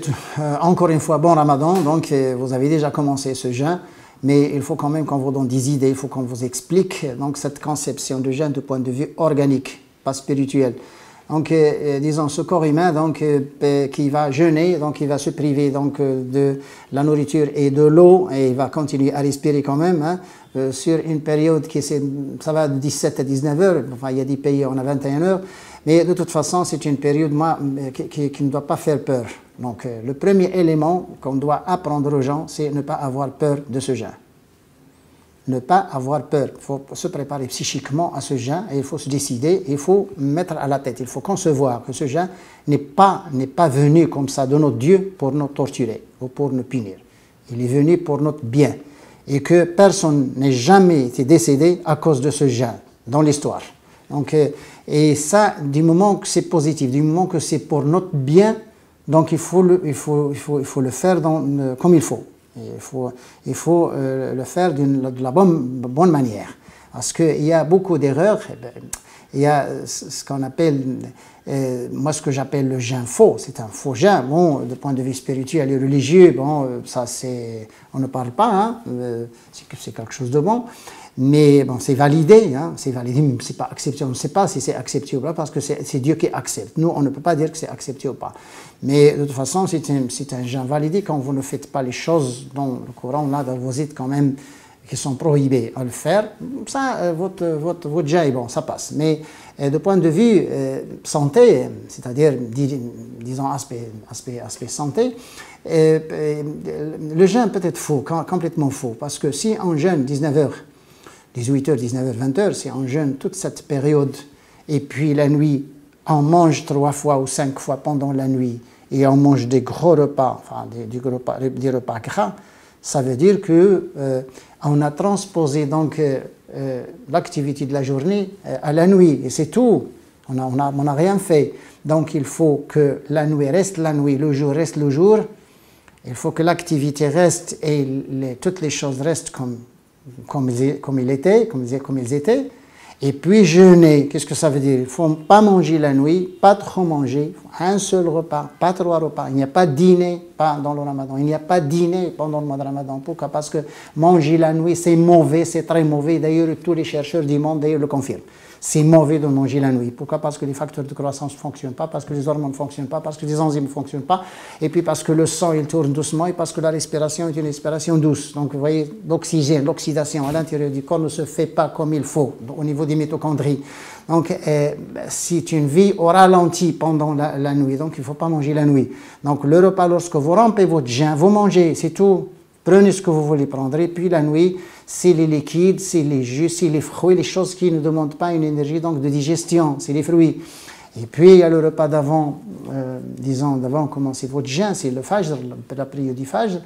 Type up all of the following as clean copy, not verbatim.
souhaite encore une fois bon Ramadan. Donc, vous avez déjà commencé ce jeûne, mais il faut quand même qu'on vous donne des idées, il faut qu'on vous explique donc, cette conception de jeûne du point de vue organique, pas spirituel. Donc, disons, ce corps humain donc, qui va jeûner, donc il va se priver donc, de la nourriture et de l'eau, et il va continuer à respirer quand même, hein, sur une période qui ça va de 17 à 19 heures, enfin il y a des pays où on a 21 heures, mais de toute façon c'est une période qui ne doit pas faire peur. Donc le premier élément qu'on doit apprendre aux gens, c'est ne pas avoir peur de ce jeûne. Ne pas avoir peur, il faut se préparer psychiquement à ce jeûne et il faut se décider, il faut mettre à la tête, il faut concevoir que ce jeûne n'est pas venu comme ça de notre Dieu pour nous torturer ou pour nous punir. Il est venu pour notre bien et que personne n'ait jamais été décédé à cause de ce jeûne dans l'histoire. Donc, et ça, du moment que c'est positif, du moment que c'est pour notre bien, donc il faut le faire comme il faut. Il faut le faire de la bonne manière. Parce qu'il y a beaucoup d'erreurs. Il y a ce qu'on appelle, moi ce que j'appelle le jeûne faux. C'est un faux jeûne. Bon, du point de vue spirituel et religieux, bon, ça c'est, on ne parle pas, hein, c'est quelque chose de bon. Mais bon, c'est validé, hein, c'est pas accepté. On ne sait pas si c'est accepté ou pas parce que c'est Dieu qui accepte. Nous, on ne peut pas dire que c'est accepté ou pas. Mais de toute façon, c'est un jeûne validé quand vous ne faites pas les choses dans le Coran, là, dans vos quand même, qui sont prohibés à le faire. Ça, votre jeûne, bon, ça passe. Mais de point de vue santé, c'est-à-dire, disons, aspect santé, le jeûne peut être faux, complètement faux. Parce que si on jeûne 19h, 18h, 19h, 20h, si on jeûne toute cette période, et puis la nuit, on mange 3 fois ou 5 fois pendant la nuit, et on mange des gros repas, enfin des repas gras, ça veut dire que on a transposé donc l'activité de la journée à la nuit, et c'est tout. On n'a rien fait. Donc il faut que la nuit reste la nuit, le jour reste le jour. Il faut que l'activité reste et toutes les choses restent comme ils étaient. Et puis jeûner, qu'est-ce que ça veut dire? Il ne faut pas manger la nuit, pas trop manger, un seul repas, pas 3 repas. Il n'y a pas de dîner dans le Ramadan, il n'y a pas de dîner pendant le mois de Ramadan. Pourquoi? Parce que manger la nuit, c'est mauvais, c'est très mauvais. D'ailleurs, tous les chercheurs du monde le confirment. C'est mauvais de manger la nuit. Pourquoi? Parce que les facteurs de croissance ne fonctionnent pas, parce que les hormones ne fonctionnent pas, parce que les enzymes ne fonctionnent pas, et puis parce que le sang il tourne doucement, et parce que la respiration est une respiration douce. Donc vous voyez, l'oxygène, l'oxydation à l'intérieur du corps ne se fait pas comme il faut au niveau des mitochondries. Donc c'est une vie au ralenti pendant la nuit, donc il ne faut pas manger la nuit. Donc le repas, lorsque vous rompez votre jeûne, vous mangez, c'est tout. Prenez ce que vous voulez prendre, et puis la nuit, c'est les liquides, c'est les jus, c'est les fruits, les choses qui ne demandent pas une énergie donc de digestion, c'est les fruits. Et puis il y a le repas d'avant, disons d'avant commencer votre jeûne, c'est le fajr, la prière du fajr,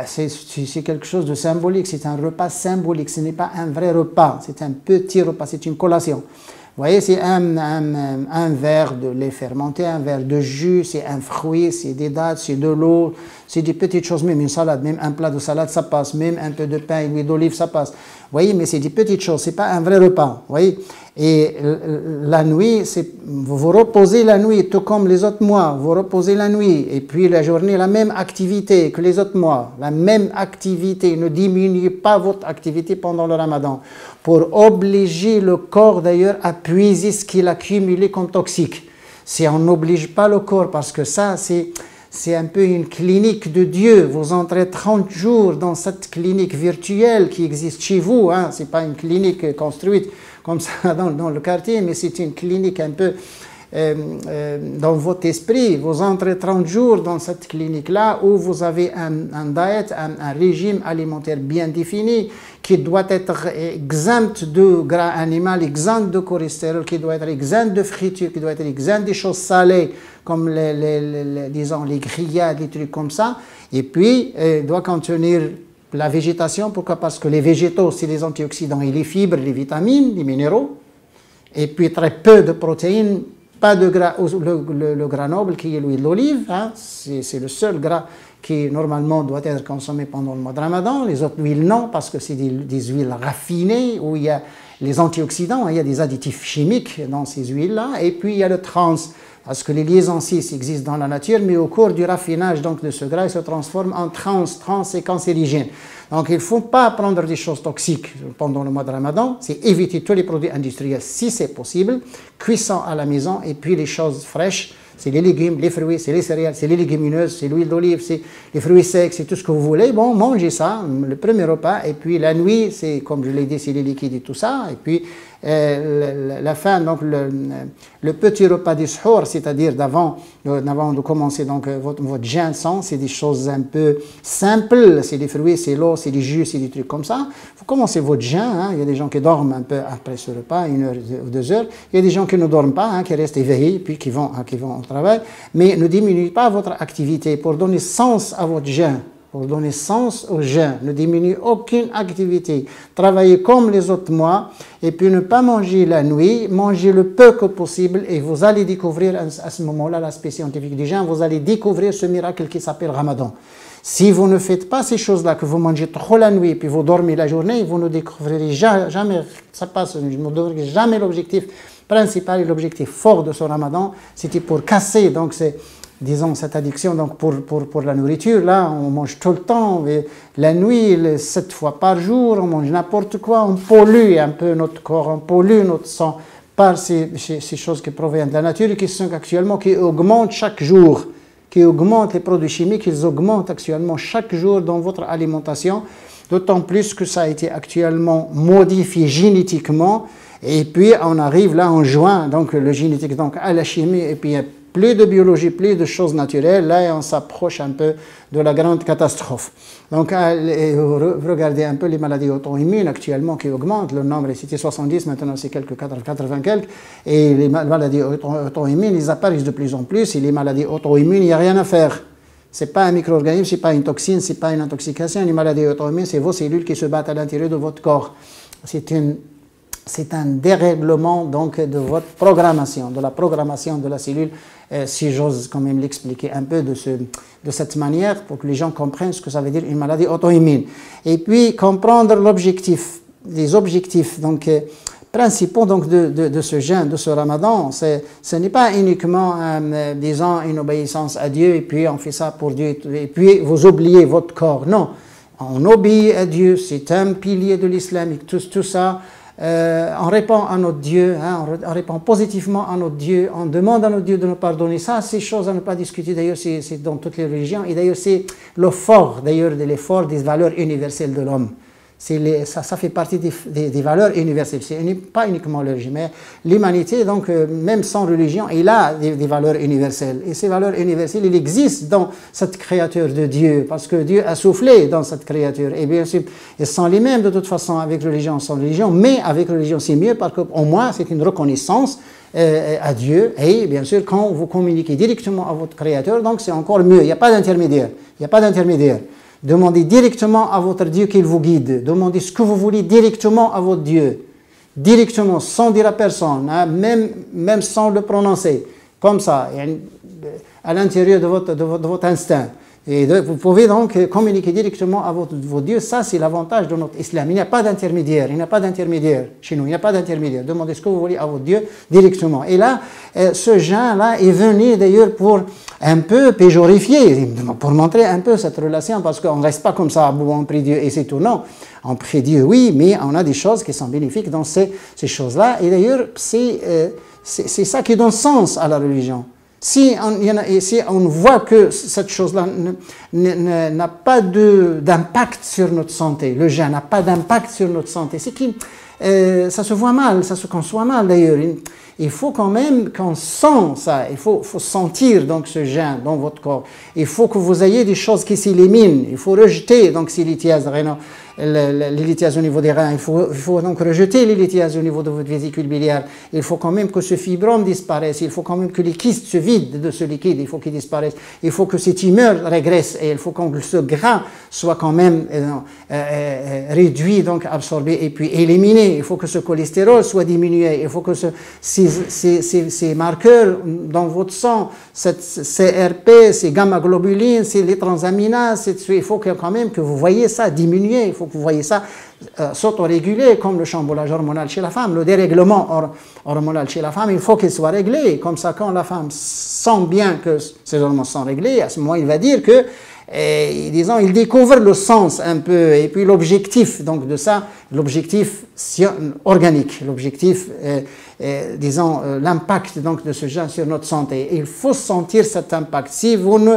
c'est quelque chose de symbolique, c'est un repas symbolique, ce n'est pas un vrai repas, c'est un petit repas, c'est une collation. Vous voyez, c'est un verre de lait fermenté, un verre de jus, c'est un fruit, c'est des dattes, c'est de l'eau, c'est des petites choses, même une salade, même un plat de salade, ça passe, même un peu de pain et l'huile d'olive, ça passe. Vous voyez, mais c'est des petites choses, c'est pas un vrai repas, vous voyez. Et la nuit, vous vous reposez la nuit, tout comme les autres mois, vous reposez la nuit, et puis la journée, la même activité que les autres mois, la même activité, ne diminuez pas votre activité pendant le Ramadan, pour obliger le corps d'ailleurs à puiser ce qu'il a cumulé comme toxique. Si on n'oblige pas le corps, parce que ça, c'est un peu une clinique de Dieu. Vous entrez 30 jours dans cette clinique virtuelle qui existe chez vous. Hein. Ce n'est pas une clinique construite comme ça dans le quartier, mais c'est une clinique un peu dans votre esprit. Vous entrez 30 jours dans cette clinique-là où vous avez un diet, un régime alimentaire bien défini qui doit être exempt de gras animal, exempt de cholestérol, qui doit être exempt de friture, qui doit être exempt des choses salées comme disons, les grillades, des trucs comme ça. Et puis, doit contenir la végétation. Pourquoi? Parce que les végétaux, c'est les antioxydants et les fibres, les vitamines, les minéraux. Et puis, très peu de protéines, pas de gras, le gras noble qui est l'huile d'olive. Hein, c'est le seul gras qui, normalement, doit être consommé pendant le mois de Ramadan. Les autres huiles, non, parce que c'est des huiles raffinées où il y a les antioxydants, il y a des additifs chimiques dans ces huiles-là, et puis il y a le trans, parce que les liaisons 6 existent dans la nature, mais au cours du raffinage donc, de ce gras, ils se transforment en trans et cancérigènes. Donc il ne faut pas prendre des choses toxiques pendant le mois de Ramadan, c'est éviter tous les produits industriels si c'est possible, cuisson à la maison, et puis les choses fraîches, c'est les légumes, les fruits, c'est les céréales, c'est les légumineuses, c'est l'huile d'olive, c'est les fruits secs, c'est tout ce que vous voulez. Bon, mangez ça, le premier repas, et puis la nuit, c'est comme je l'ai dit, c'est les liquides et tout ça, et puis la fin, donc le petit repas du suhour, c'est-à-dire d'avant de commencer donc votre jeûne sans, c'est des choses un peu simples, c'est des fruits, c'est l'eau, c'est des jus, c'est des trucs comme ça. Vous commencez votre jeûne, hein. Il y a des gens qui dorment un peu après ce repas, 1 heure ou 2 heures, il y a des gens qui ne dorment pas, hein, qui restent éveillés, puis qui vont au travail, mais ne diminuez pas votre activité pour donner sens à votre jeûne. Pour donner sens au jeûne, ne diminuez aucune activité. Travaillez comme les autres mois et puis ne pas manger la nuit, mangez le peu que possible et vous allez découvrir à ce moment-là l'aspect scientifique du jeûne, vous allez découvrir ce miracle qui s'appelle Ramadan. Si vous ne faites pas ces choses-là, que vous mangez trop la nuit et puis vous dormez la journée, vous ne découvrirez jamais, ça passe, vous ne découvrirez jamais l'objectif principal et l'objectif fort de ce Ramadan, c'était pour casser donc disons, cette addiction donc pour la nourriture. Là, on mange tout le temps, la nuit, 7 fois par jour, on mange n'importe quoi, on pollue un peu notre corps, on pollue notre sang par ces choses qui proviennent de la nature et qui sont actuellement, qui augmentent chaque jour, qui augmentent les produits chimiques, ils augmentent actuellement chaque jour dans votre alimentation, d'autant plus que ça a été actuellement modifié génétiquement. Et puis, on arrive là en juin, donc le génétique, donc à la chimie, et puis plus de biologie, plus de choses naturelles, là on s'approche un peu de la grande catastrophe. Donc regardez un peu les maladies auto-immunes actuellement qui augmentent, le nombre c'était 70, maintenant c'est quelques 80 quelques, et les maladies auto-immunes, ils apparaissent de plus en plus, et les maladies auto-immunes, il n'y a rien à faire. Ce n'est pas un micro-organisme, ce n'est pas une toxine, ce n'est pas une intoxication, les maladies auto-immunes, c'est vos cellules qui se battent à l'intérieur de votre corps. C'est un dérèglement donc de votre programmation, de la programmation de la cellule, si j'ose quand même l'expliquer un peu de cette manière pour que les gens comprennent ce que ça veut dire une maladie auto-immune. Et puis comprendre l'objectif, les objectifs donc, principaux donc, de ce jeûne, de ce Ramadan. Ce n'est pas uniquement, disons, une obéissance à Dieu et puis on fait ça pour Dieu et puis vous oubliez votre corps. Non, on obéit à Dieu, c'est un pilier de l'islam et tout ça. On répond à notre Dieu, hein, on répond positivement à notre Dieu, on demande à notre Dieu de nous pardonner. Ça, c'est choses à ne pas discuter, d'ailleurs, c'est dans toutes les religions, et d'ailleurs, c'est le fort, d'ailleurs, de l'effort des valeurs universelles de l'homme. Ça fait partie des valeurs universelles. Ce n'est pas uniquement le religion, mais l'humanité, donc, même sans religion, il a des valeurs universelles. Et ces valeurs universelles, il existe dans cette créature de Dieu, parce que Dieu a soufflé dans cette créature. Et bien sûr, elles sont les mêmes de toute façon avec religion, sans religion, mais avec religion, c'est mieux, parce qu'au moins, c'est une reconnaissance à Dieu. Et bien sûr, quand vous communiquez directement à votre créateur, donc c'est encore mieux. Il n'y a pas d'intermédiaire. Il n'y a pas d'intermédiaire. Demandez directement à votre Dieu qu'il vous guide. Demandez ce que vous voulez directement à votre Dieu. Directement, sans dire à personne, hein, même sans le prononcer. Comme ça, à l'intérieur de votre instinct. Et vous pouvez donc communiquer directement à votre Dieu. Ça, c'est l'avantage de notre islam. Il n'y a pas d'intermédiaire. Il n'y a pas d'intermédiaire chez nous. Il n'y a pas d'intermédiaire. Demandez ce que vous voulez à votre Dieu directement. Et là, ce jeûne-là est venu d'ailleurs pour un peu péjorifier, pour montrer un peu cette relation, parce qu'on ne reste pas comme ça, bon, on prie Dieu et c'est tout. Non, on prie Dieu, oui, mais on a des choses qui sont bénéfiques dans ces choses-là. Et d'ailleurs, c'est ça qui donne sens à la religion. Si on voit que cette chose-là n'a pas d'impact sur notre santé, le jeûne n'a pas d'impact sur notre santé, c'est que ça se voit mal, ça se conçoit mal d'ailleurs. Il faut quand même qu'on sent ça, il faut sentir donc ce jeûne dans votre corps. Il faut que vous ayez des choses qui s'éliminent, il faut rejeter donc ces lithiases rénales. Les lithiases au niveau des reins, il faut donc rejeter les lithiases au niveau de votre vésicule biliaire. Il faut quand même que ce fibrome disparaisse, il faut quand même que les kystes se vident de ce liquide, il faut qu'ils disparaissent, il faut que ces tumeurs régressent et il faut que ce gras soit quand même réduit, donc absorbé et puis éliminé. Il faut que ce cholestérol soit diminué, il faut que ces marqueurs dans votre sang, cette CRP, ces gamma-globulines, les transaminases, il faut quand même que vous voyez ça diminuer, il faut faut que vous voyez ça s'autoréguler comme le chamboulage hormonal chez la femme, le dérèglement hormonal chez la femme, il faut qu'il soit réglé. Comme ça, quand la femme sent bien que ses hormones sont réglées, à ce moment, il va dire que, disons, il découvre le sens un peu, et puis l'objectif donc de ça, l'objectif organique, l'objectif, disons, l'impact donc de ce gène sur notre santé. Et il faut sentir cet impact. Si vous ne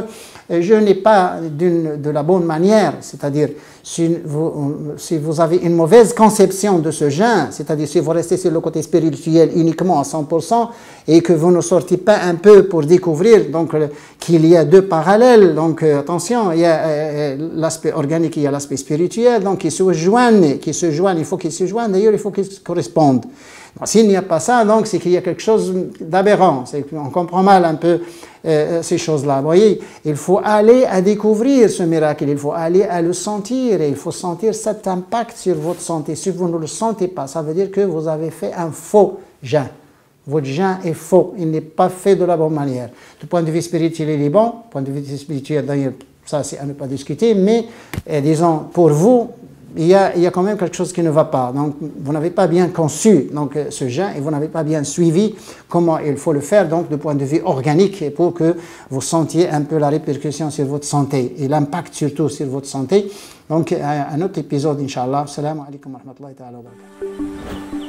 jeûnez pas de la bonne manière, c'est-à-dire si vous avez une mauvaise conception de ce jeûne, c'est-à-dire si vous restez sur le côté spirituel uniquement à 100% et que vous ne sortez pas un peu pour découvrir donc qu'il y a deux parallèles, donc attention, il y a l'aspect organique, il y a l'aspect spirituel, donc ils se joignent, il faut qu'ils se joignent, d'ailleurs il faut qu'ils se correspondent. S'il n'y a pas ça, donc c'est qu'il y a quelque chose d'aberrant, on comprend mal un peu ces choses-là. Vous voyez, il faut aller à découvrir ce miracle, il faut aller à le sentir, et il faut sentir cet impact sur votre santé. Si vous ne le sentez pas, ça veut dire que vous avez fait un faux jeûne. Votre jeûne est faux, il n'est pas fait de la bonne manière. Du point de vue spirituel, il est bon, du point de vue spirituel, d'ailleurs, ça c'est à ne pas discuter, mais disons, pour vous, il y a quand même quelque chose qui ne va pas. Donc, vous n'avez pas bien conçu donc, ce jeûne et vous n'avez pas bien suivi comment il faut le faire, donc, du point de vue organique, et pour que vous sentiez un peu la répercussion sur votre santé et l'impact surtout sur votre santé. Donc, un autre épisode, Inch'Allah. Assalamu alaikum wa rahmatullahi wa barakatuh.